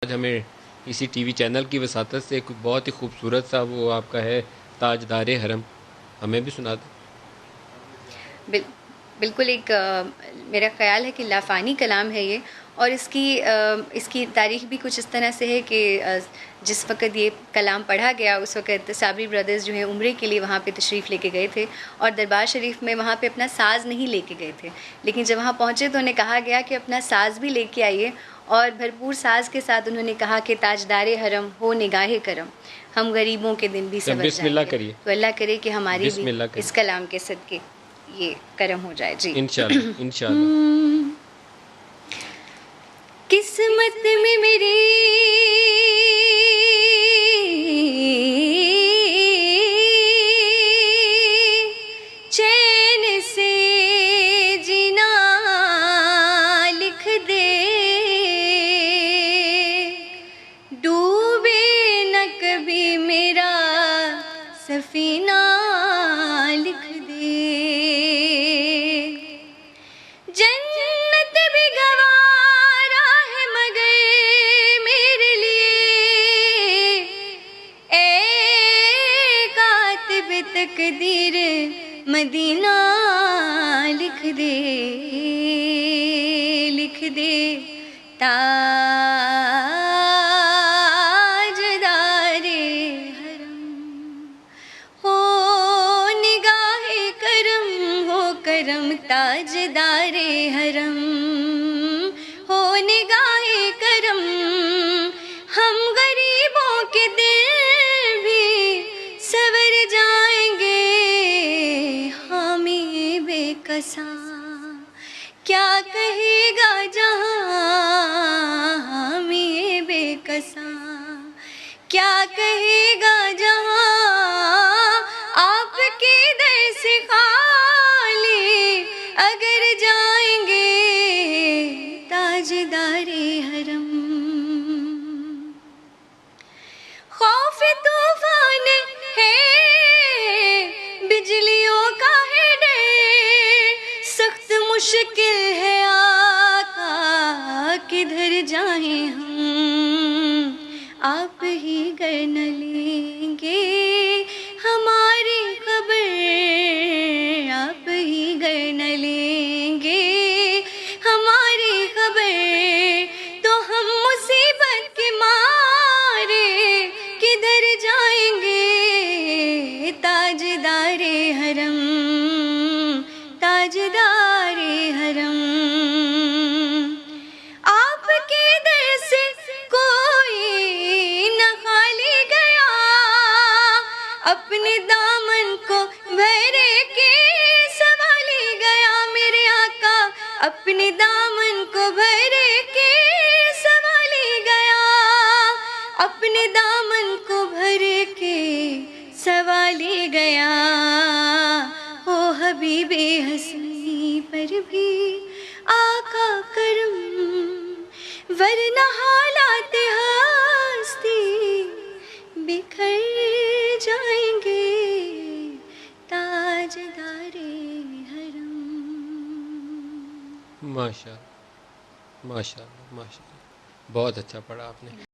آج ہمیں اسی ٹی وی چینل کی وساطت سے ایک بہت ہی خوبصورت سا وہ آپ کا ہے تاجدار حرم، ہمیں بھی سنا دیں۔ بالکل ایک میرا خیال ہے کہ لافانی کلام ہے یہ، اور اس کی تاریخ بھی کچھ اس طرح سے ہے کہ جس وقت یہ کلام پڑھا گیا اس وقت صابری بردرز جو ہیں عمرے کے لیے وہاں پہ تشریف لے کے گئے تھے، اور دربار شریف میں وہاں پہ اپنا ساز نہیں لے کے گئے تھے، لیکن جب وہاں پہنچے تو انہیں کہا گیا کہ اپنا ساز بھی لے کے آئیے، اور بھرپور ساز کے ساتھ انہوں نے کہا کہ تاجدار حرم ہو نگاہ کرم، ہم غریبوں کے دن بھی سبر بسم جائیں اللہ گے۔ کریے، تو اللہ کرے کہ ہماری بسم بھی اللہ کریے، اس کلام کے صدقے یہ کرم ہو جائے۔ جی انشاءاللہ انشاءاللہ۔ قسمت میں میری چین سے جینا لکھ دے، ڈوبے نہ کبھی میرا سفینہ لکھ دے، جنت بھی گوارا ہے مگر میرے لیے، اے کاتب تقدیر مدینہ لکھ دے، لکھ دے تاجدار حرم ہو نگاہ کرم، ہو کرم تاجدار حرم ہو نگاہ کرم، ہم غریبوں کے دل بھی سنور جائیں گے، حامی بے کساں کیا کہے گا جہاں، حامی بے کساں کیا کہے گا جہاں، آپ کے در سے خالی اگر جائیں گے تاجدار حرم۔ خوف طوفان ہے بجلیوں کا ہے ڈر، سخت مشکل ہے آقا کدھر جائیں ہم، آپ ہی گر نہ لیں گے ہماری خبر، آپ ہی گر نہ لیں گے ہماری خبر، تو ہم مصیبت کے مارے کدھر جائیں گے تاجدار حرم، تاجدار حرم۔ آپ کے در سے کوئی نہ خالی گیا، اپنے دامن کو بھر کے سنبھالی گیا، میرے آقا اپنے دامن کو بھر کے سنبھالی گیا، اپنے دامن کو بھر کے سنبھالی گیا، او حبیب حسنی پر بھی آقا کرم، ورنہ حالات ہستی بکھر جائیں گے تاجدار حرم۔ ماشاءاللہ ماشاءاللہ ماشاءاللہ، بہت اچھا پڑھا آپ نے۔